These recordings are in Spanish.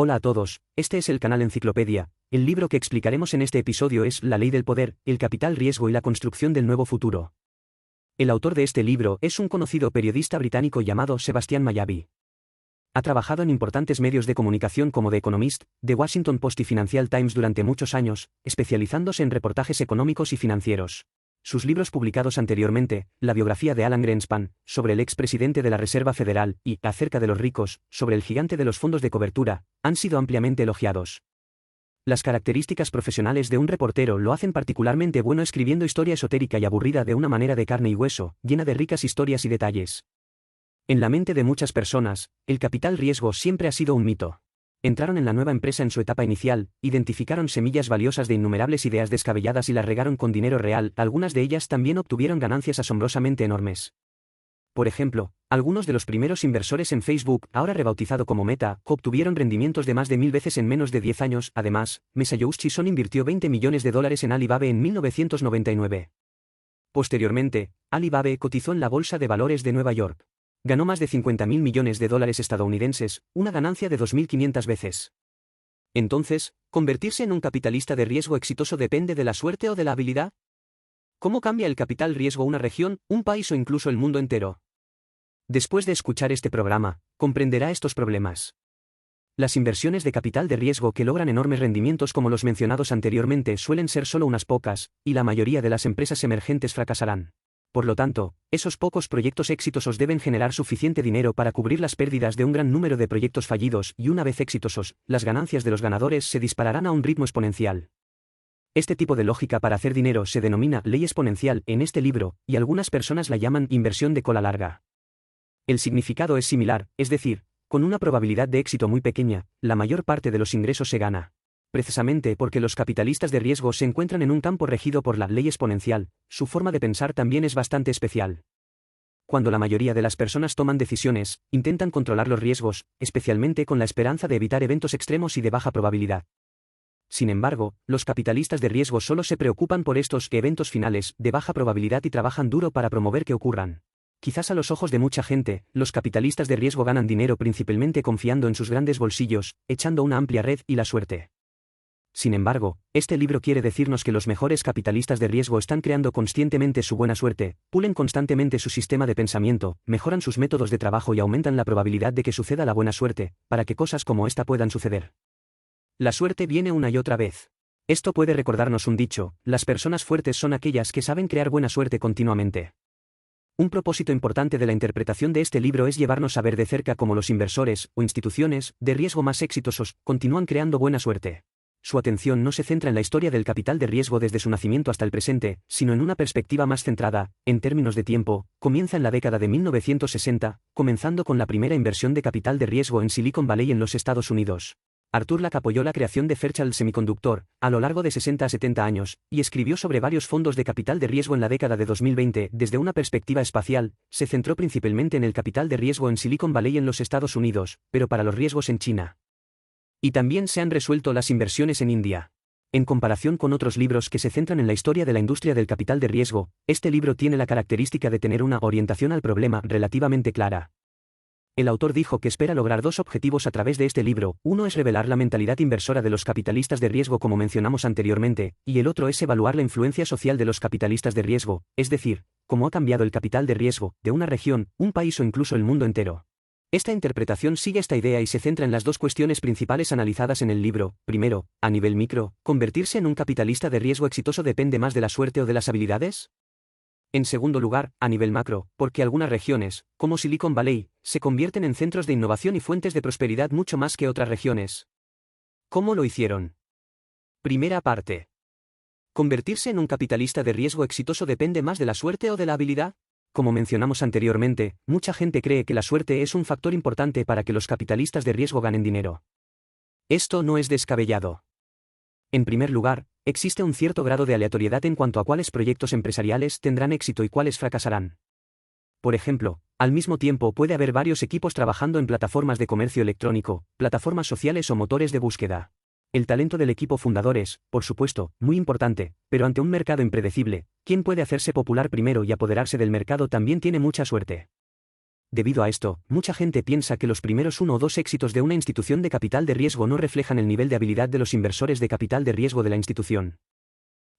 Hola a todos, este es el canal Enciclopedia. El libro que explicaremos en este episodio es La ley del poder, el capital riesgo y la construcción del nuevo futuro. El autor de este libro es un conocido periodista británico llamado Sebastian Mallaby. Ha trabajado en importantes medios de comunicación como The Economist, The Washington Post y Financial Times durante muchos años, especializándose en reportajes económicos y financieros. Sus libros publicados anteriormente, la biografía de Alan Greenspan, sobre el expresidente de la Reserva Federal, y Acerca de los ricos, sobre el gigante de los fondos de cobertura, han sido ampliamente elogiados. Las características profesionales de un reportero lo hacen particularmente bueno escribiendo historia esotérica y aburrida de una manera de carne y hueso, llena de ricas historias y detalles. En la mente de muchas personas, el capital riesgo siempre ha sido un mito. Entraron en la nueva empresa en su etapa inicial, identificaron semillas valiosas de innumerables ideas descabelladas y las regaron con dinero real, algunas de ellas también obtuvieron ganancias asombrosamente enormes. Por ejemplo, algunos de los primeros inversores en Facebook, ahora rebautizado como Meta, obtuvieron rendimientos de más de 1000 veces en menos de 10 años. Además, Masayoshi Son invirtió $20 millones en Alibaba en 1999. Posteriormente, Alibaba cotizó en la Bolsa de Valores de Nueva York. Ganó más de $50.000 millones estadounidenses, una ganancia de 2.500 veces. Entonces, ¿convertirse en un capitalista de riesgo exitoso depende de la suerte o de la habilidad? ¿Cómo cambia el capital riesgo una región, un país o incluso el mundo entero? Después de escuchar este programa, comprenderá estos problemas. Las inversiones de capital de riesgo que logran enormes rendimientos como los mencionados anteriormente suelen ser solo unas pocas, y la mayoría de las empresas emergentes fracasarán. Por lo tanto, esos pocos proyectos exitosos deben generar suficiente dinero para cubrir las pérdidas de un gran número de proyectos fallidos y una vez exitosos, las ganancias de los ganadores se dispararán a un ritmo exponencial. Este tipo de lógica para hacer dinero se denomina ley exponencial en este libro, y algunas personas la llaman inversión de cola larga. El significado es similar, es decir, con una probabilidad de éxito muy pequeña, la mayor parte de los ingresos se gana. Precisamente porque los capitalistas de riesgo se encuentran en un campo regido por la ley exponencial, su forma de pensar también es bastante especial. Cuando la mayoría de las personas toman decisiones, intentan controlar los riesgos, especialmente con la esperanza de evitar eventos extremos y de baja probabilidad. Sin embargo, los capitalistas de riesgo solo se preocupan por estos eventos finales, de baja probabilidad y trabajan duro para promover que ocurran. Quizás a los ojos de mucha gente, los capitalistas de riesgo ganan dinero principalmente confiando en sus grandes bolsillos, echando una amplia red y la suerte. Sin embargo, este libro quiere decirnos que los mejores capitalistas de riesgo están creando constantemente su buena suerte, pulen constantemente su sistema de pensamiento, mejoran sus métodos de trabajo y aumentan la probabilidad de que suceda la buena suerte, para que cosas como esta puedan suceder. La suerte viene una y otra vez. Esto puede recordarnos un dicho: las personas fuertes son aquellas que saben crear buena suerte continuamente. Un propósito importante de la interpretación de este libro es llevarnos a ver de cerca cómo los inversores, o instituciones, de riesgo más exitosos, continúan creando buena suerte. Su atención no se centra en la historia del capital de riesgo desde su nacimiento hasta el presente, sino en una perspectiva más centrada, en términos de tiempo. Comienza en la década de 1960, comenzando con la primera inversión de capital de riesgo en Silicon Valley en los Estados Unidos. Arthur Lack apoyó la creación de Fairchild Semiconductor, a lo largo de 60 a 70 años, y escribió sobre varios fondos de capital de riesgo en la década de 2020. Desde una perspectiva espacial, se centró principalmente en el capital de riesgo en Silicon Valley en los Estados Unidos, pero para los riesgos en China. Y también se han resuelto las inversiones en India. En comparación con otros libros que se centran en la historia de la industria del capital de riesgo, este libro tiene la característica de tener una orientación al problema relativamente clara. El autor dijo que espera lograr dos objetivos a través de este libro: uno es revelar la mentalidad inversora de los capitalistas de riesgo como mencionamos anteriormente, y el otro es evaluar la influencia social de los capitalistas de riesgo, es decir, cómo ha cambiado el capital de riesgo, de una región, un país o incluso el mundo entero. Esta interpretación sigue esta idea y se centra en las dos cuestiones principales analizadas en el libro. Primero, a nivel micro, ¿convertirse en un capitalista de riesgo exitoso depende más de la suerte o de las habilidades? En segundo lugar, a nivel macro, ¿por qué algunas regiones, como Silicon Valley, se convierten en centros de innovación y fuentes de prosperidad mucho más que otras regiones? ¿Cómo lo hicieron? Primera parte. ¿Convertirse en un capitalista de riesgo exitoso depende más de la suerte o de la habilidad? Como mencionamos anteriormente, mucha gente cree que la suerte es un factor importante para que los capitalistas de riesgo ganen dinero. Esto no es descabellado. En primer lugar, existe un cierto grado de aleatoriedad en cuanto a cuáles proyectos empresariales tendrán éxito y cuáles fracasarán. Por ejemplo, al mismo tiempo puede haber varios equipos trabajando en plataformas de comercio electrónico, plataformas sociales o motores de búsqueda. El talento del equipo fundador es, por supuesto, muy importante, pero ante un mercado impredecible, quien puede hacerse popular primero y apoderarse del mercado también tiene mucha suerte. Debido a esto, mucha gente piensa que los primeros 1 o 2 éxitos de una institución de capital de riesgo no reflejan el nivel de habilidad de los inversores de capital de riesgo de la institución.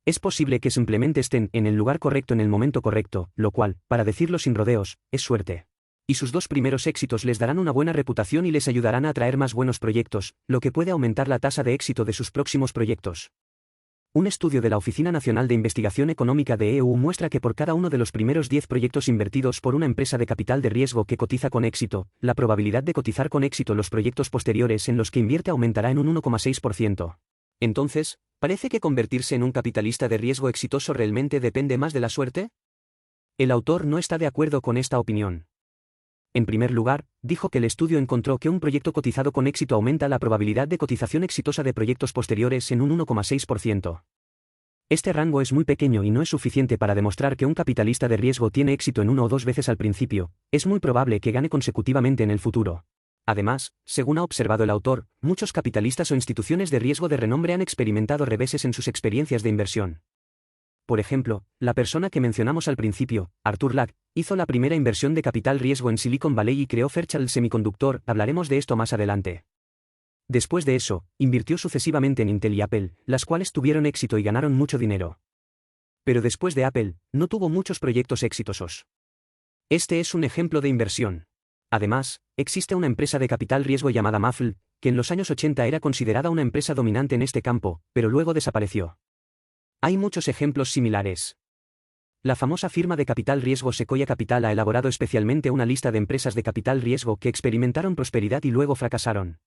Es posible que simplemente estén en el lugar correcto en el momento correcto, lo cual, para decirlo sin rodeos, es suerte. Y sus 2 primeros éxitos les darán una buena reputación y les ayudarán a atraer más buenos proyectos, lo que puede aumentar la tasa de éxito de sus próximos proyectos. Un estudio de la Oficina Nacional de Investigación Económica de EU muestra que por cada uno de los primeros 10 proyectos invertidos por una empresa de capital de riesgo que cotiza con éxito, la probabilidad de cotizar con éxito los proyectos posteriores en los que invierte aumentará en un 1,6%. Entonces, ¿parece que convertirse en un capitalista de riesgo exitoso realmente depende más de la suerte? El autor no está de acuerdo con esta opinión. En primer lugar, dijo que el estudio encontró que un proyecto cotizado con éxito aumenta la probabilidad de cotización exitosa de proyectos posteriores en un 1,6%. Este rango es muy pequeño y no es suficiente para demostrar que un capitalista de riesgo tiene éxito en 1 o 2 veces al principio, es muy probable que gane consecutivamente en el futuro. Además, según ha observado el autor, muchos capitalistas o instituciones de riesgo de renombre han experimentado reveses en sus experiencias de inversión. Por ejemplo, la persona que mencionamos al principio, Arthur Lack, hizo la primera inversión de capital riesgo en Silicon Valley y creó Fairchild Semiconductor, hablaremos de esto más adelante. Después de eso, invirtió sucesivamente en Intel y Apple, las cuales tuvieron éxito y ganaron mucho dinero. Pero después de Apple, no tuvo muchos proyectos exitosos. Este es un ejemplo de inversión. Además, existe una empresa de capital riesgo llamada Mafl, que en los años 80 era considerada una empresa dominante en este campo, pero luego desapareció. Hay muchos ejemplos similares. La famosa firma de capital riesgo Sequoia Capital ha elaborado especialmente una lista de empresas de capital riesgo que experimentaron prosperidad y luego fracasaron.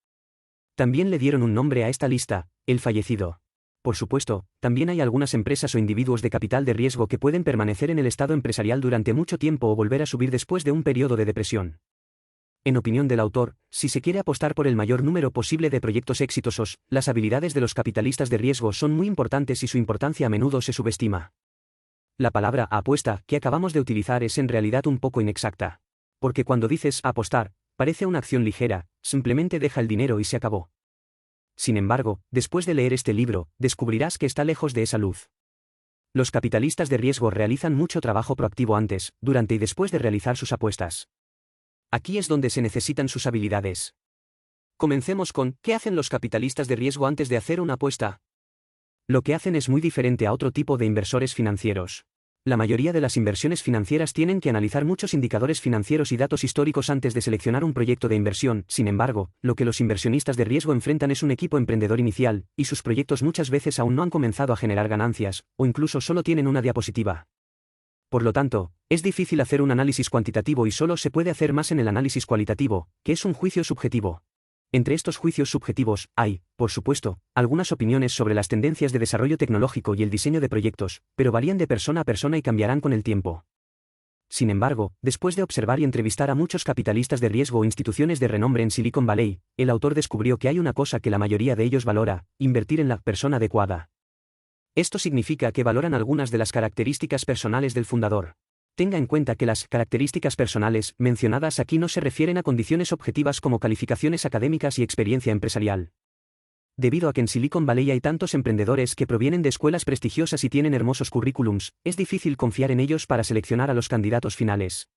También le dieron un nombre a esta lista, el fallecido. Por supuesto, también hay algunas empresas o individuos de capital de riesgo que pueden permanecer en el estado empresarial durante mucho tiempo o volver a subir después de un periodo de depresión. En opinión del autor, si se quiere apostar por el mayor número posible de proyectos exitosos, las habilidades de los capitalistas de riesgo son muy importantes y su importancia a menudo se subestima. La palabra apuesta que acabamos de utilizar es en realidad un poco inexacta. Porque cuando dices apostar, parece una acción ligera, simplemente deja el dinero y se acabó. Sin embargo, después de leer este libro, descubrirás que está lejos de esa luz. Los capitalistas de riesgo realizan mucho trabajo proactivo antes, durante y después de realizar sus apuestas. Aquí es donde se necesitan sus habilidades. Comencemos con, ¿qué hacen los capitalistas de riesgo antes de hacer una apuesta? Lo que hacen es muy diferente a otro tipo de inversores financieros. La mayoría de las inversiones financieras tienen que analizar muchos indicadores financieros y datos históricos antes de seleccionar un proyecto de inversión. Sin embargo, lo que los inversionistas de riesgo enfrentan es un equipo emprendedor inicial, y sus proyectos muchas veces aún no han comenzado a generar ganancias, o incluso solo tienen una diapositiva. Por lo tanto, es difícil hacer un análisis cuantitativo y solo se puede hacer más en el análisis cualitativo, que es un juicio subjetivo. Entre estos juicios subjetivos, hay, por supuesto, algunas opiniones sobre las tendencias de desarrollo tecnológico y el diseño de proyectos, pero varían de persona a persona y cambiarán con el tiempo. Sin embargo, después de observar y entrevistar a muchos capitalistas de riesgo o instituciones de renombre en Silicon Valley, el autor descubrió que hay una cosa que la mayoría de ellos valora: invertir en la persona adecuada. Esto significa que valoran algunas de las características personales del fundador. Tenga en cuenta que las características personales mencionadas aquí no se refieren a condiciones objetivas como calificaciones académicas y experiencia empresarial. Debido a que en Silicon Valley hay tantos emprendedores que provienen de escuelas prestigiosas y tienen hermosos currículums, es difícil confiar en ellos para seleccionar a los candidatos finales.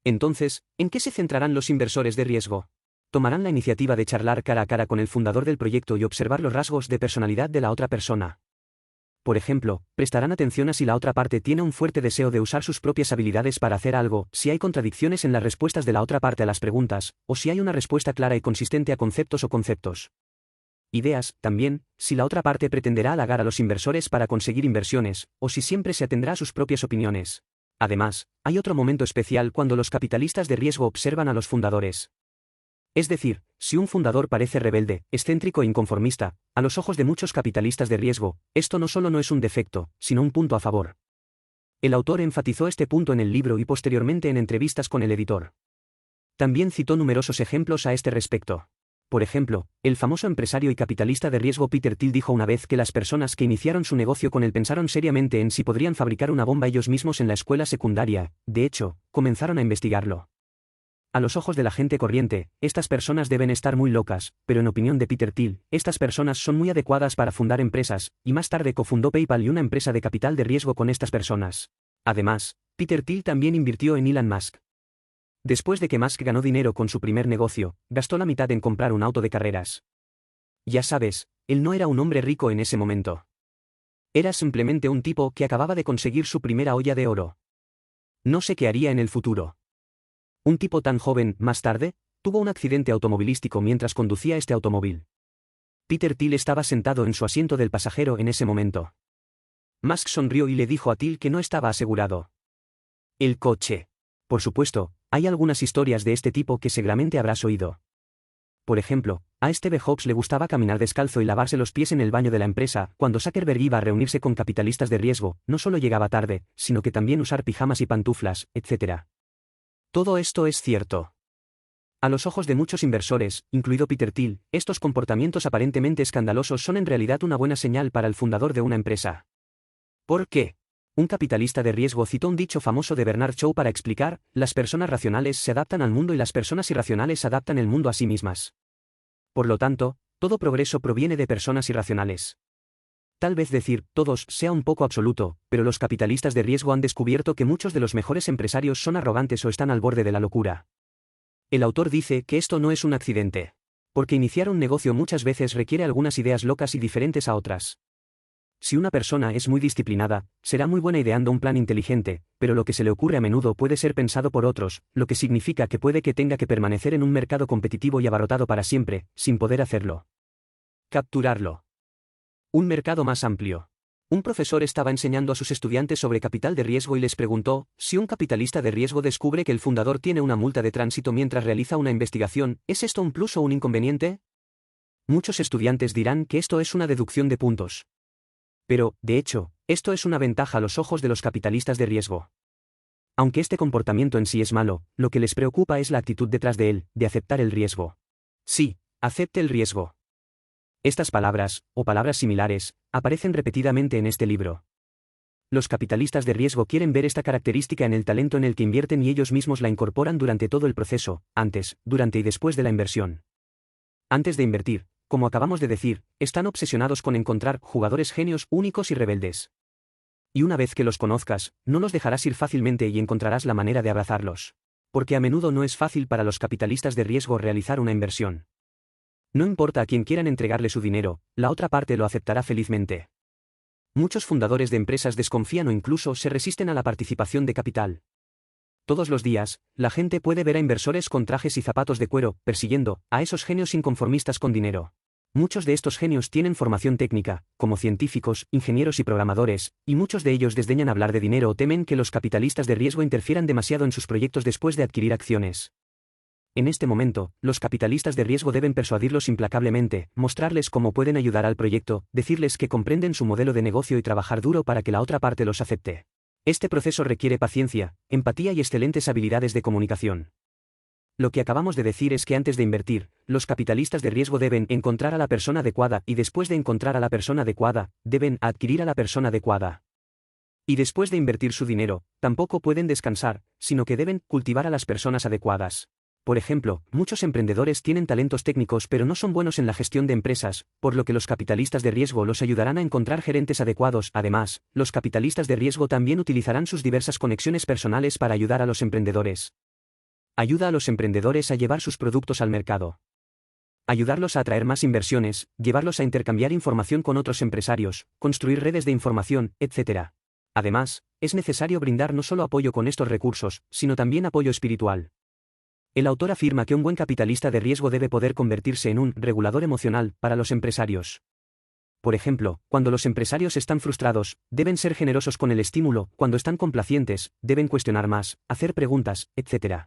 Entonces, ¿en qué se centrarán los inversores de riesgo? Tomarán la iniciativa de charlar cara a cara con el fundador del proyecto y observar los rasgos de personalidad de la otra persona. Por ejemplo, prestarán atención a si la otra parte tiene un fuerte deseo de usar sus propias habilidades para hacer algo, si hay contradicciones en las respuestas de la otra parte a las preguntas, o si hay una respuesta clara y consistente a conceptos o conceptos. Ideas, también, si la otra parte pretenderá halagar a los inversores para conseguir inversiones, o si siempre se atendrá a sus propias opiniones. Además, hay otro momento especial cuando los capitalistas de riesgo observan a los fundadores. Es decir, si un fundador parece rebelde, excéntrico e inconformista, a los ojos de muchos capitalistas de riesgo, esto no solo no es un defecto, sino un punto a favor. El autor enfatizó este punto en el libro y posteriormente en entrevistas con el editor. También citó numerosos ejemplos a este respecto. Por ejemplo, el famoso empresario y capitalista de riesgo Peter Thiel dijo una vez que las personas que iniciaron su negocio con él pensaron seriamente en si podrían fabricar una bomba ellos mismos en la escuela secundaria. De hecho, comenzaron a investigarlo. A los ojos de la gente corriente, estas personas deben estar muy locas, pero en opinión de Peter Thiel, estas personas son muy adecuadas para fundar empresas, y más tarde cofundó PayPal y una empresa de capital de riesgo con estas personas. Además, Peter Thiel también invirtió en Elon Musk. Después de que Musk ganó dinero con su primer negocio, gastó la mitad en comprar un auto de carreras. Ya sabes, él no era un hombre rico en ese momento. Era simplemente un tipo que acababa de conseguir su primera olla de oro. No sé qué haría en el futuro. Un tipo tan joven, más tarde, tuvo un accidente automovilístico mientras conducía este automóvil. Peter Thiel estaba sentado en su asiento del pasajero en ese momento. Musk sonrió y le dijo a Thiel que no estaba asegurado. El coche. Por supuesto, hay algunas historias de este tipo que seguramente habrás oído. Por ejemplo, a Steve Jobs le gustaba caminar descalzo y lavarse los pies en el baño de la empresa. Cuando Zuckerberg iba a reunirse con capitalistas de riesgo, no solo llegaba tarde, sino que también usar pijamas y pantuflas, etc. Todo esto es cierto. A los ojos de muchos inversores, incluido Peter Thiel, estos comportamientos aparentemente escandalosos son en realidad una buena señal para el fundador de una empresa. ¿Por qué? Un capitalista de riesgo citó un dicho famoso de Bernard Shaw para explicar: las personas racionales se adaptan al mundo y las personas irracionales adaptan el mundo a sí mismas. Por lo tanto, todo progreso proviene de personas irracionales. Tal vez decir todos sea un poco absoluto, pero los capitalistas de riesgo han descubierto que muchos de los mejores empresarios son arrogantes o están al borde de la locura. El autor dice que esto no es un accidente. Porque iniciar un negocio muchas veces requiere algunas ideas locas y diferentes a otras. Si una persona es muy disciplinada, será muy buena ideando un plan inteligente, pero lo que se le ocurre a menudo puede ser pensado por otros, lo que significa que puede que tenga que permanecer en un mercado competitivo y abarrotado para siempre, sin poder hacerlo. Capturarlo. Un mercado más amplio. Un profesor estaba enseñando a sus estudiantes sobre capital de riesgo y les preguntó: si un capitalista de riesgo descubre que el fundador tiene una multa de tránsito mientras realiza una investigación, ¿es esto un plus o un inconveniente? Muchos estudiantes dirán que esto es una deducción de puntos. Pero, de hecho, esto es una ventaja a los ojos de los capitalistas de riesgo. Aunque este comportamiento en sí es malo, lo que les preocupa es la actitud detrás de él, de aceptar el riesgo. Sí, acepte el riesgo. Estas palabras, o palabras similares, aparecen repetidamente en este libro. Los capitalistas de riesgo quieren ver esta característica en el talento en el que invierten y ellos mismos la incorporan durante todo el proceso, antes, durante y después de la inversión. Antes de invertir, como acabamos de decir, están obsesionados con encontrar jugadores genios únicos y rebeldes. Y una vez que los conozcas, no los dejarás ir fácilmente y encontrarás la manera de abrazarlos. Porque a menudo no es fácil para los capitalistas de riesgo realizar una inversión. No importa a quién quieran entregarle su dinero, la otra parte lo aceptará felizmente. Muchos fundadores de empresas desconfían o incluso se resisten a la participación de capital. Todos los días, la gente puede ver a inversores con trajes y zapatos de cuero, persiguiendo a esos genios inconformistas con dinero. Muchos de estos genios tienen formación técnica, como científicos, ingenieros y programadores, y muchos de ellos desdeñan hablar de dinero o temen que los capitalistas de riesgo interfieran demasiado en sus proyectos después de adquirir acciones. En este momento, los capitalistas de riesgo deben persuadirlos implacablemente, mostrarles cómo pueden ayudar al proyecto, decirles que comprenden su modelo de negocio y trabajar duro para que la otra parte los acepte. Este proceso requiere paciencia, empatía y excelentes habilidades de comunicación. Lo que acabamos de decir es que antes de invertir, los capitalistas de riesgo deben encontrar a la persona adecuada y después de encontrar a la persona adecuada, deben adquirir a la persona adecuada. Y después de invertir su dinero, tampoco pueden descansar, sino que deben cultivar a las personas adecuadas. Por ejemplo, muchos emprendedores tienen talentos técnicos pero no son buenos en la gestión de empresas, por lo que los capitalistas de riesgo los ayudarán a encontrar gerentes adecuados. Además, los capitalistas de riesgo también utilizarán sus diversas conexiones personales para ayudar a los emprendedores. Ayuda a los emprendedores a llevar sus productos al mercado. Ayudarlos a atraer más inversiones, llevarlos a intercambiar información con otros empresarios, construir redes de información, etc. Además, es necesario brindar no solo apoyo con estos recursos, sino también apoyo espiritual. El autor afirma que un buen capitalista de riesgo debe poder convertirse en un regulador emocional para los empresarios. Por ejemplo, cuando los empresarios están frustrados, deben ser generosos con el estímulo; cuando están complacientes, deben cuestionar más, hacer preguntas, etc.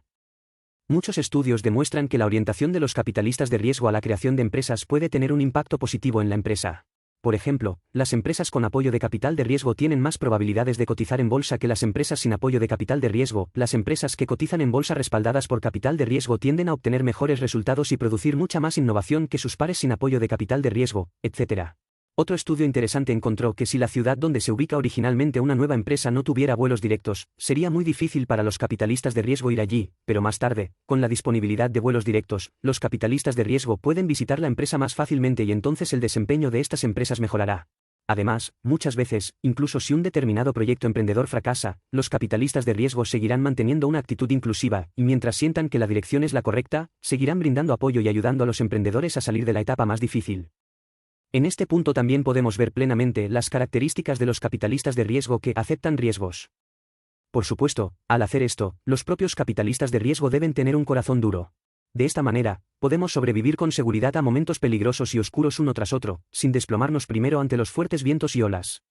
Muchos estudios demuestran que la orientación de los capitalistas de riesgo a la creación de empresas puede tener un impacto positivo en la empresa. Por ejemplo, las empresas con apoyo de capital de riesgo tienen más probabilidades de cotizar en bolsa que las empresas sin apoyo de capital de riesgo. Las empresas que cotizan en bolsa respaldadas por capital de riesgo tienden a obtener mejores resultados y producir mucha más innovación que sus pares sin apoyo de capital de riesgo, etc. Otro estudio interesante encontró que si la ciudad donde se ubica originalmente una nueva empresa no tuviera vuelos directos, sería muy difícil para los capitalistas de riesgo ir allí, pero más tarde, con la disponibilidad de vuelos directos, los capitalistas de riesgo pueden visitar la empresa más fácilmente y entonces el desempeño de estas empresas mejorará. Además, muchas veces, incluso si un determinado proyecto emprendedor fracasa, los capitalistas de riesgo seguirán manteniendo una actitud inclusiva, y mientras sientan que la dirección es la correcta, seguirán brindando apoyo y ayudando a los emprendedores a salir de la etapa más difícil. En este punto también podemos ver plenamente las características de los capitalistas de riesgo que aceptan riesgos. Por supuesto, al hacer esto, los propios capitalistas de riesgo deben tener un corazón duro. De esta manera, podemos sobrevivir con seguridad a momentos peligrosos y oscuros uno tras otro, sin desplomarnos primero ante los fuertes vientos y olas.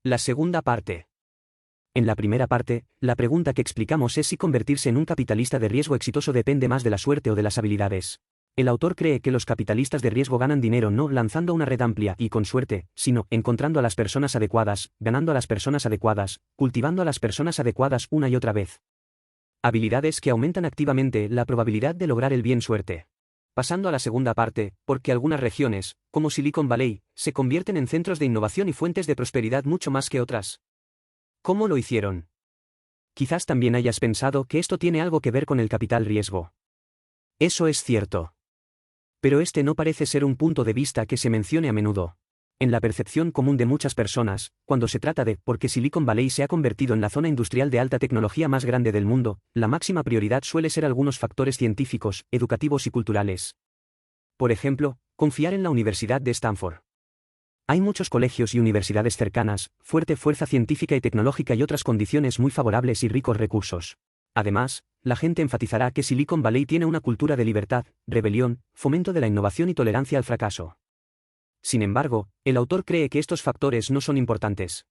La segunda parte. En la primera parte, la pregunta que explicamos es si convertirse en un capitalista de riesgo exitoso depende más de la suerte o de las habilidades. El autor cree que los capitalistas de riesgo ganan dinero no lanzando una red amplia y con suerte, sino encontrando a las personas adecuadas, ganando a las personas adecuadas, cultivando a las personas adecuadas una y otra vez. Habilidades que aumentan activamente la probabilidad de lograr el bien suerte. Pasando a la segunda parte, porque algunas regiones, como Silicon Valley, se convierten en centros de innovación y fuentes de prosperidad mucho más que otras. ¿Cómo lo hicieron? Quizás también hayas pensado que esto tiene algo que ver con el capital riesgo. Eso es cierto. Pero este no parece ser un punto de vista que se mencione a menudo. En la percepción común de muchas personas, cuando se trata de por qué Silicon Valley se ha convertido en la zona industrial de alta tecnología más grande del mundo, la máxima prioridad suele ser algunos factores científicos, educativos y culturales. Por ejemplo, confiar en la Universidad de Stanford. Hay muchos colegios y universidades cercanas, fuerte fuerza científica y tecnológica y otras condiciones muy favorables y ricos recursos. Además, la gente enfatizará que Silicon Valley tiene una cultura de libertad, rebelión, fomento de la innovación y tolerancia al fracaso. Sin embargo, el autor cree que estos factores no son importantes.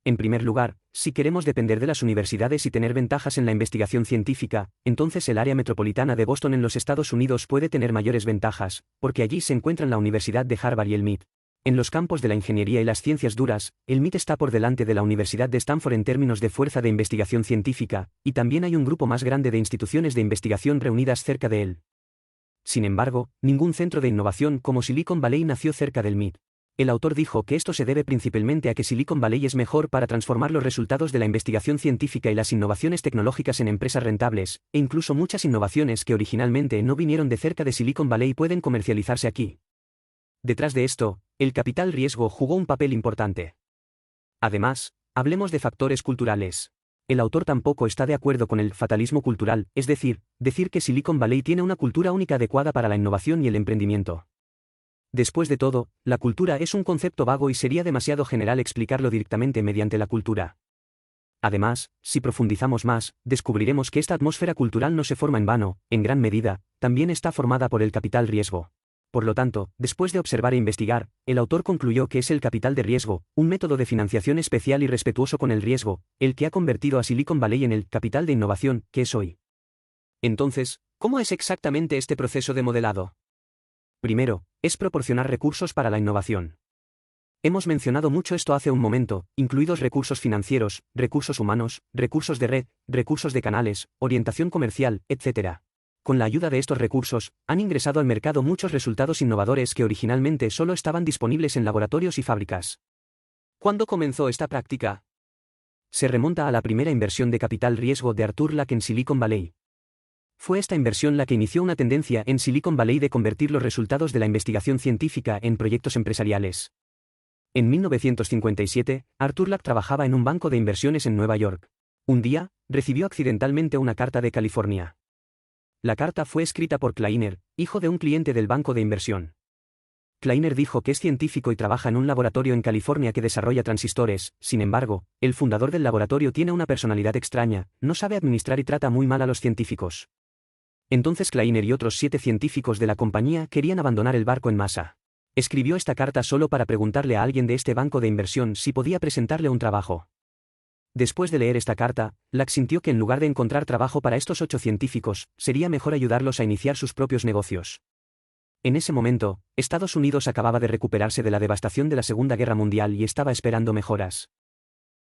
En primer lugar, si queremos depender de las universidades y tener ventajas en la investigación científica, entonces el área metropolitana de Boston en los Estados Unidos puede tener mayores ventajas, porque allí se encuentran la Universidad de Harvard y el MIT. En los campos de la ingeniería y las ciencias duras, el MIT está por delante de la Universidad de Stanford en términos de fuerza de investigación científica, y también hay un grupo más grande de instituciones de investigación reunidas cerca de él. Sin embargo, ningún centro de innovación como Silicon Valley nació cerca del MIT. El autor dijo que esto se debe principalmente a que Silicon Valley es mejor para transformar los resultados de la investigación científica y las innovaciones tecnológicas en empresas rentables, e incluso muchas innovaciones que originalmente no vinieron de cerca de Silicon Valley pueden comercializarse aquí. Detrás de esto, el capital riesgo jugó un papel importante. Además, hablemos de factores culturales. El autor tampoco está de acuerdo con el fatalismo cultural, es decir que Silicon Valley tiene una cultura única adecuada para la innovación y el emprendimiento. Después de todo, la cultura es un concepto vago y sería demasiado general explicarlo directamente mediante la cultura. Además, si profundizamos más, descubriremos que esta atmósfera cultural no se forma en vano, en gran medida, también está formada por el capital riesgo. Por lo tanto, después de observar e investigar, el autor concluyó que es el capital de riesgo, un método de financiación especial y respetuoso con el riesgo, el que ha convertido a Silicon Valley en el capital de innovación que es hoy. Entonces, ¿cómo es exactamente este proceso de modelado? Primero, es proporcionar recursos para la innovación. Hemos mencionado mucho esto hace un momento, incluidos recursos financieros, recursos humanos, recursos de red, recursos de canales, orientación comercial, etc. Con la ayuda de estos recursos, han ingresado al mercado muchos resultados innovadores que originalmente solo estaban disponibles en laboratorios y fábricas. ¿Cuándo comenzó esta práctica? Se remonta a la primera inversión de capital riesgo de Arthur Lack en Silicon Valley. Fue esta inversión la que inició una tendencia en Silicon Valley de convertir los resultados de la investigación científica en proyectos empresariales. En 1957, Arthur Lack trabajaba en un banco de inversiones en Nueva York. Un día, recibió accidentalmente una carta de California. La carta fue escrita por Kleiner, hijo de un cliente del banco de inversión. Kleiner dijo que es científico y trabaja en un laboratorio en California que desarrolla transistores. Sin embargo, el fundador del laboratorio tiene una personalidad extraña, no sabe administrar y trata muy mal a los científicos. Entonces Kleiner y otros 7 científicos de la compañía querían abandonar el barco en masa. Escribió esta carta solo para preguntarle a alguien de este banco de inversión si podía presentarle un trabajo. Después de leer esta carta, Lack sintió que en lugar de encontrar trabajo para estos 8 científicos, sería mejor ayudarlos a iniciar sus propios negocios. En ese momento, Estados Unidos acababa de recuperarse de la devastación de la Segunda Guerra Mundial y estaba esperando mejoras.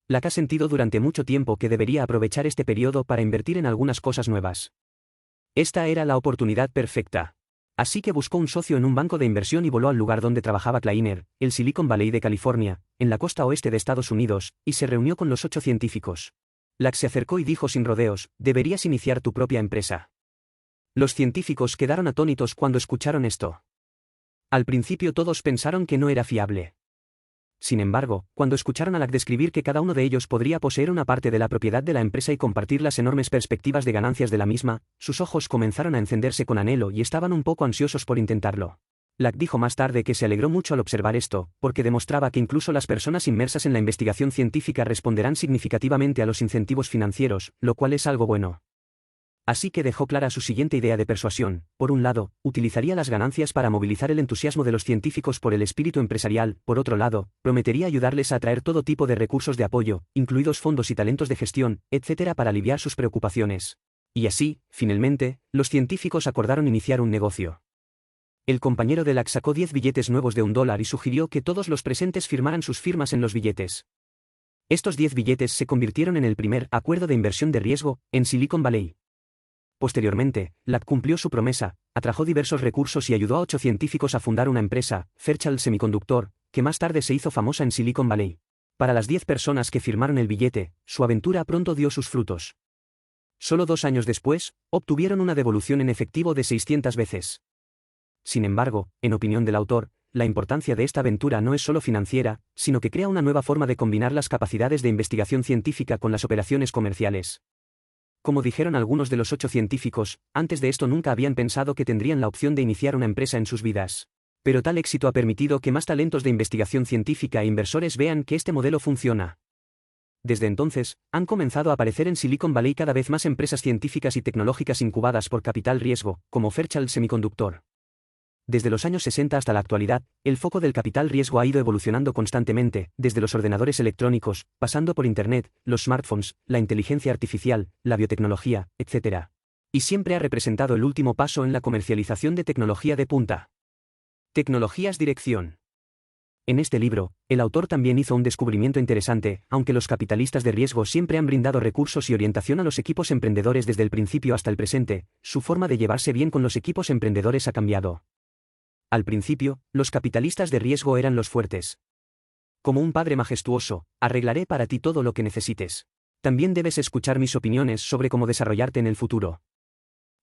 Lack ha sentido durante mucho tiempo que debería aprovechar este periodo para invertir en algunas cosas nuevas. Esta era la oportunidad perfecta. Así que buscó un socio en un banco de inversión y voló al lugar donde trabajaba Kleiner, el Silicon Valley de California, en la costa oeste de Estados Unidos, y se reunió con los 8 científicos. Lack se acercó y dijo sin rodeos: deberías iniciar tu propia empresa. Los científicos quedaron atónitos cuando escucharon esto. Al principio todos pensaron que no era fiable. Sin embargo, cuando escucharon a Lack describir que cada uno de ellos podría poseer una parte de la propiedad de la empresa y compartir las enormes perspectivas de ganancias de la misma, sus ojos comenzaron a encenderse con anhelo y estaban un poco ansiosos por intentarlo. Lack dijo más tarde que se alegró mucho al observar esto, porque demostraba que incluso las personas inmersas en la investigación científica responderán significativamente a los incentivos financieros, lo cual es algo bueno. Así que dejó clara su siguiente idea de persuasión. Por un lado, utilizaría las ganancias para movilizar el entusiasmo de los científicos por el espíritu empresarial, por otro lado, prometería ayudarles a atraer todo tipo de recursos de apoyo, incluidos fondos y talentos de gestión, etc., para aliviar sus preocupaciones. Y así, finalmente, los científicos acordaron iniciar un negocio. El compañero de Lack sacó 10 billetes nuevos de $1 y sugirió que todos los presentes firmaran sus firmas en los billetes. Estos 10 billetes se convirtieron en el primer acuerdo de inversión de riesgo en Silicon Valley. Posteriormente, Lack cumplió su promesa, atrajo diversos recursos y ayudó a 8 científicos a fundar una empresa, Fairchild Semiconductor, que más tarde se hizo famosa en Silicon Valley. Para las 10 personas que firmaron el billete, su aventura pronto dio sus frutos. Solo 2 años después, obtuvieron una devolución en efectivo de 600 veces. Sin embargo, en opinión del autor, la importancia de esta aventura no es solo financiera, sino que crea una nueva forma de combinar las capacidades de investigación científica con las operaciones comerciales. Como dijeron algunos de los 8 científicos, antes de esto nunca habían pensado que tendrían la opción de iniciar una empresa en sus vidas. Pero tal éxito ha permitido que más talentos de investigación científica e inversores vean que este modelo funciona. Desde entonces, han comenzado a aparecer en Silicon Valley cada vez más empresas científicas y tecnológicas incubadas por capital riesgo, como Fairchild Semiconductor. Desde los años 60 hasta la actualidad, el foco del capital riesgo ha ido evolucionando constantemente, desde los ordenadores electrónicos, pasando por Internet, los smartphones, la inteligencia artificial, la biotecnología, etc. Y siempre ha representado el último paso en la comercialización de tecnología de punta. Tecnologías dirección. En este libro, el autor también hizo un descubrimiento interesante. Aunque los capitalistas de riesgo siempre han brindado recursos y orientación a los equipos emprendedores desde el principio hasta el presente, su forma de llevarse bien con los equipos emprendedores ha cambiado. Al principio, los capitalistas de riesgo eran los fuertes. Como un padre majestuoso, arreglaré para ti todo lo que necesites. También debes escuchar mis opiniones sobre cómo desarrollarte en el futuro.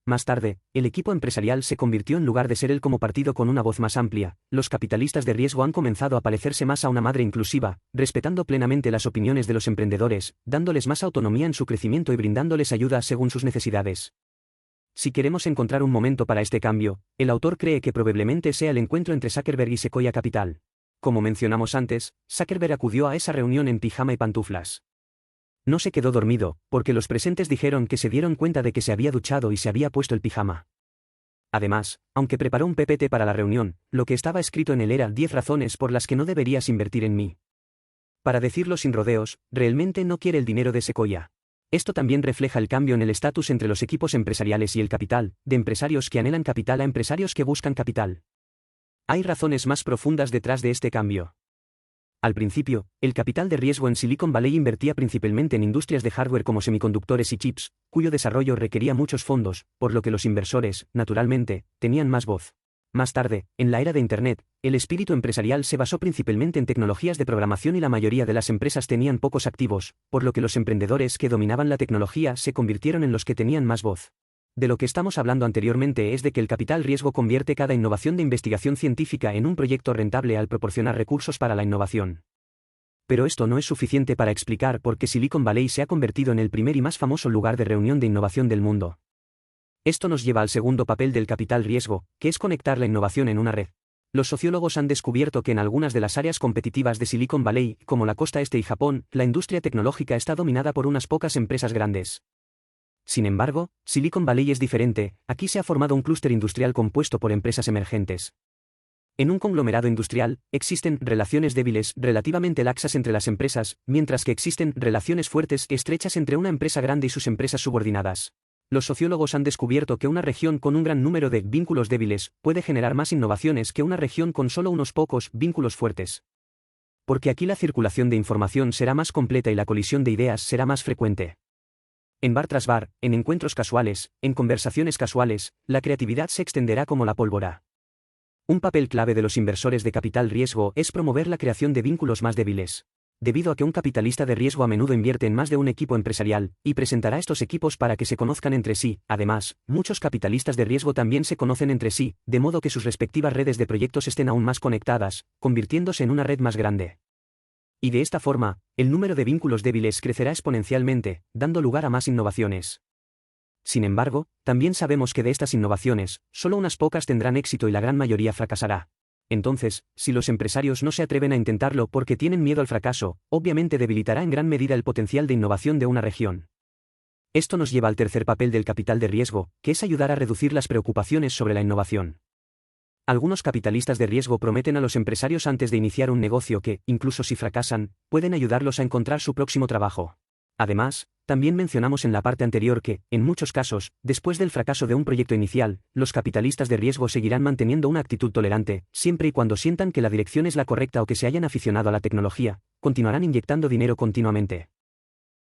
Más tarde, el equipo empresarial se convirtió en lugar de ser él como partido con una voz más amplia. Los capitalistas de riesgo han comenzado a parecerse más a una madre inclusiva, respetando plenamente las opiniones de los emprendedores, dándoles más autonomía en su crecimiento y brindándoles ayuda según sus necesidades. Si queremos encontrar un momento para este cambio, el autor cree que probablemente sea el encuentro entre Zuckerberg y Sequoia Capital. Como mencionamos antes, Zuckerberg acudió a esa reunión en pijama y pantuflas. No se quedó dormido, porque los presentes dijeron que se dieron cuenta de que se había duchado y se había puesto el pijama. Además, aunque preparó un PPT para la reunión, lo que estaba escrito en él era 10 razones por las que no deberías invertir en mí. Para decirlo sin rodeos, realmente no quiere el dinero de Sequoia. Esto también refleja el cambio en el estatus entre los equipos empresariales y el capital, de empresarios que anhelan capital a empresarios que buscan capital. Hay razones más profundas detrás de este cambio. Al principio, el capital de riesgo en Silicon Valley invertía principalmente en industrias de hardware como semiconductores y chips, cuyo desarrollo requería muchos fondos, por lo que los inversores, naturalmente, tenían más voz. Más tarde, en la era de Internet, el espíritu empresarial se basó principalmente en tecnologías de programación y la mayoría de las empresas tenían pocos activos, por lo que los emprendedores que dominaban la tecnología se convirtieron en los que tenían más voz. De lo que estamos hablando anteriormente es de que el capital riesgo convierte cada innovación de investigación científica en un proyecto rentable al proporcionar recursos para la innovación. Pero esto no es suficiente para explicar por qué Silicon Valley se ha convertido en el primer y más famoso lugar de reunión de innovación del mundo. Esto nos lleva al segundo papel del capital riesgo, que es conectar la innovación en una red. Los sociólogos han descubierto que en algunas de las áreas competitivas de Silicon Valley, como la costa este y Japón, la industria tecnológica está dominada por unas pocas empresas grandes. Sin embargo, Silicon Valley es diferente. Aquí se ha formado un clúster industrial compuesto por empresas emergentes. En un conglomerado industrial, existen relaciones débiles, relativamente laxas entre las empresas, mientras que existen relaciones fuertes, estrechas entre una empresa grande y sus empresas subordinadas. Los sociólogos han descubierto que una región con un gran número de vínculos débiles puede generar más innovaciones que una región con solo unos pocos vínculos fuertes. Porque aquí la circulación de información será más completa y la colisión de ideas será más frecuente. En bar tras bar, en encuentros casuales, en conversaciones casuales, la creatividad se extenderá como la pólvora. Un papel clave de los inversores de capital riesgo es promover la creación de vínculos más débiles. Debido a que un capitalista de riesgo a menudo invierte en más de un equipo empresarial, y presentará estos equipos para que se conozcan entre sí. Además, muchos capitalistas de riesgo también se conocen entre sí, de modo que sus respectivas redes de proyectos estén aún más conectadas, convirtiéndose en una red más grande. Y de esta forma, el número de vínculos débiles crecerá exponencialmente, dando lugar a más innovaciones. Sin embargo, también sabemos que de estas innovaciones, solo unas pocas tendrán éxito y la gran mayoría fracasará. Entonces, si los empresarios no se atreven a intentarlo porque tienen miedo al fracaso, obviamente debilitará en gran medida el potencial de innovación de una región. Esto nos lleva al tercer papel del capital de riesgo, que es ayudar a reducir las preocupaciones sobre la innovación. Algunos capitalistas de riesgo prometen a los empresarios antes de iniciar un negocio que, incluso si fracasan, pueden ayudarlos a encontrar su próximo trabajo. Además, también mencionamos en la parte anterior que, en muchos casos, después del fracaso de un proyecto inicial, los capitalistas de riesgo seguirán manteniendo una actitud tolerante, siempre y cuando sientan que la dirección es la correcta o que se hayan aficionado a la tecnología, continuarán inyectando dinero continuamente.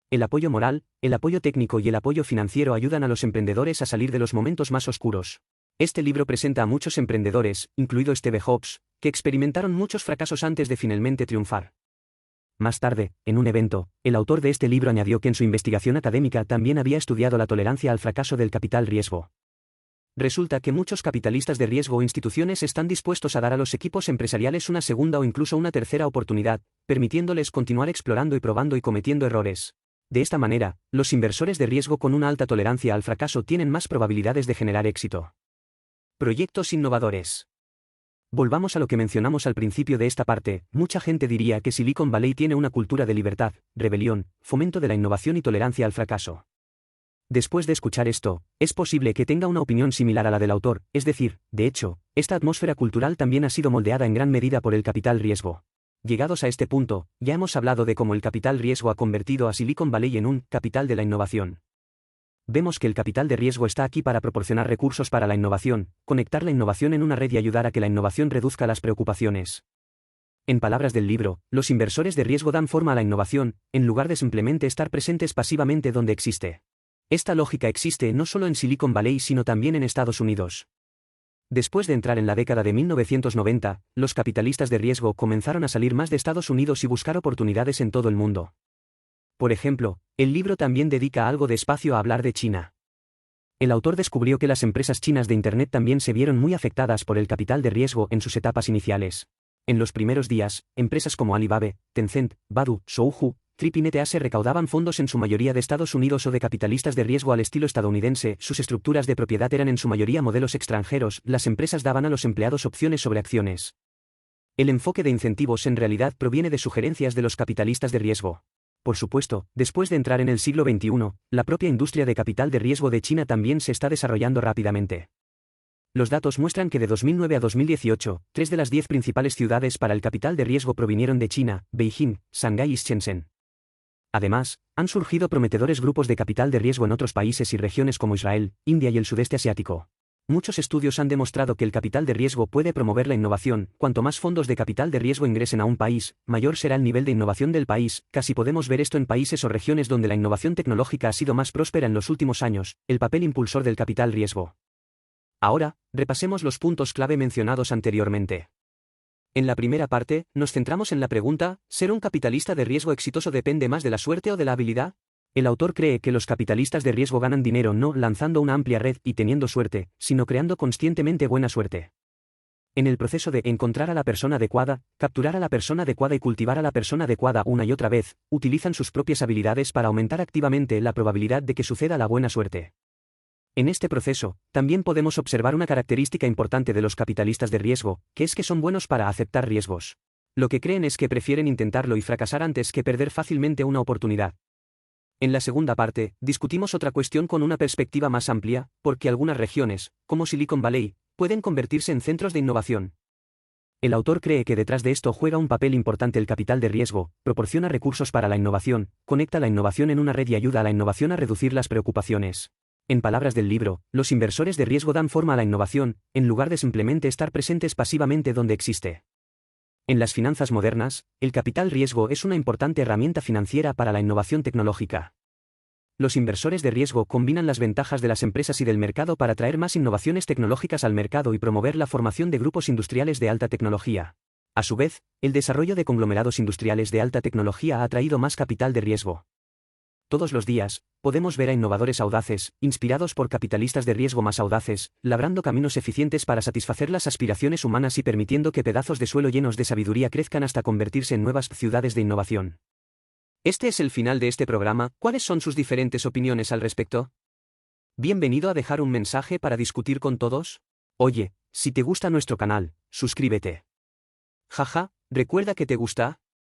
El apoyo moral, el apoyo técnico y el apoyo financiero ayudan a los emprendedores a salir de los momentos más oscuros. Este libro presenta a muchos emprendedores, incluido Steve Jobs, que experimentaron muchos fracasos antes de finalmente triunfar. Más tarde, en un evento, el autor de este libro añadió que en su investigación académica también había estudiado la tolerancia al fracaso del capital riesgo. Resulta que muchos capitalistas de riesgo o instituciones están dispuestos a dar a los equipos empresariales una segunda o incluso una tercera oportunidad, permitiéndoles continuar explorando y probando y cometiendo errores. De esta manera, los inversores de riesgo con una alta tolerancia al fracaso tienen más probabilidades de generar éxito. Proyectos innovadores. Volvamos a lo que mencionamos al principio de esta parte, mucha gente diría que Silicon Valley tiene una cultura de libertad, rebelión, fomento de la innovación y tolerancia al fracaso. Después de escuchar esto, es posible que tenga una opinión similar a la del autor, es decir, de hecho, esta atmósfera cultural también ha sido moldeada en gran medida por el capital riesgo. Llegados a este punto, ya hemos hablado de cómo el capital riesgo ha convertido a Silicon Valley en un capital de la innovación. Vemos que el capital de riesgo está aquí para proporcionar recursos para la innovación, conectar la innovación en una red y ayudar a que la innovación reduzca las preocupaciones. En palabras del libro, los inversores de riesgo dan forma a la innovación, en lugar de simplemente estar presentes pasivamente donde existe. Esta lógica existe no solo en Silicon Valley sino también en Estados Unidos. Después de entrar en la década de 1990, los capitalistas de riesgo comenzaron a salir más de Estados Unidos y buscar oportunidades en todo el mundo. Por ejemplo, el libro también dedica algo de espacio a hablar de China. El autor descubrió que las empresas chinas de Internet también se vieron muy afectadas por el capital de riesgo en sus etapas iniciales. En los primeros días, empresas como Alibaba, Tencent, Baidu, Zhouhu, Trip.net se recaudaban fondos en su mayoría de Estados Unidos o de capitalistas de riesgo al estilo estadounidense, sus estructuras de propiedad eran en su mayoría modelos extranjeros, las empresas daban a los empleados opciones sobre acciones. El enfoque de incentivos en realidad proviene de sugerencias de los capitalistas de riesgo. Por supuesto, después de entrar en el siglo XXI, la propia industria de capital de riesgo de China también se está desarrollando rápidamente. Los datos muestran que de 2009 a 2018, 3 de las 10 principales ciudades para el capital de riesgo provinieron de China, Beijing, Shanghái y Shenzhen. Además, han surgido prometedores grupos de capital de riesgo en otros países y regiones como Israel, India y el sudeste asiático. Muchos estudios han demostrado que el capital de riesgo puede promover la innovación. Cuanto más fondos de capital de riesgo ingresen a un país, mayor será el nivel de innovación del país. Casi podemos ver esto en países o regiones donde la innovación tecnológica ha sido más próspera en los últimos años, el papel impulsor del capital riesgo. Ahora, repasemos los puntos clave mencionados anteriormente. En la primera parte, nos centramos en la pregunta, ¿ser un capitalista de riesgo exitoso depende más de la suerte o de la habilidad? El autor cree que los capitalistas de riesgo ganan dinero no lanzando una amplia red y teniendo suerte, sino creando conscientemente buena suerte. En el proceso de encontrar a la persona adecuada, capturar a la persona adecuada y cultivar a la persona adecuada una y otra vez, utilizan sus propias habilidades para aumentar activamente la probabilidad de que suceda la buena suerte. En este proceso, también podemos observar una característica importante de los capitalistas de riesgo, que es que son buenos para aceptar riesgos. Lo que creen es que prefieren intentarlo y fracasar antes que perder fácilmente una oportunidad. En la segunda parte, discutimos otra cuestión con una perspectiva más amplia, porque algunas regiones, como Silicon Valley, pueden convertirse en centros de innovación. El autor cree que detrás de esto juega un papel importante el capital de riesgo, proporciona recursos para la innovación, conecta la innovación en una red y ayuda a la innovación a reducir las preocupaciones. En palabras del libro, los inversores de riesgo dan forma a la innovación, en lugar de simplemente estar presentes pasivamente donde existe. En las finanzas modernas, el capital riesgo es una importante herramienta financiera para la innovación tecnológica. Los inversores de riesgo combinan las ventajas de las empresas y del mercado para traer más innovaciones tecnológicas al mercado y promover la formación de grupos industriales de alta tecnología. A su vez, el desarrollo de conglomerados industriales de alta tecnología ha atraído más capital de riesgo. Todos los días, podemos ver a innovadores audaces, inspirados por capitalistas de riesgo más audaces, labrando caminos eficientes para satisfacer las aspiraciones humanas y permitiendo que pedazos de suelo llenos de sabiduría crezcan hasta convertirse en nuevas ciudades de innovación. Este es el final de este programa. ¿Cuáles son sus diferentes opiniones al respecto? Bienvenido a dejar un mensaje para discutir con todos. Oye, si te gusta nuestro canal, suscríbete. Jaja, ¿recuerda que te gusta?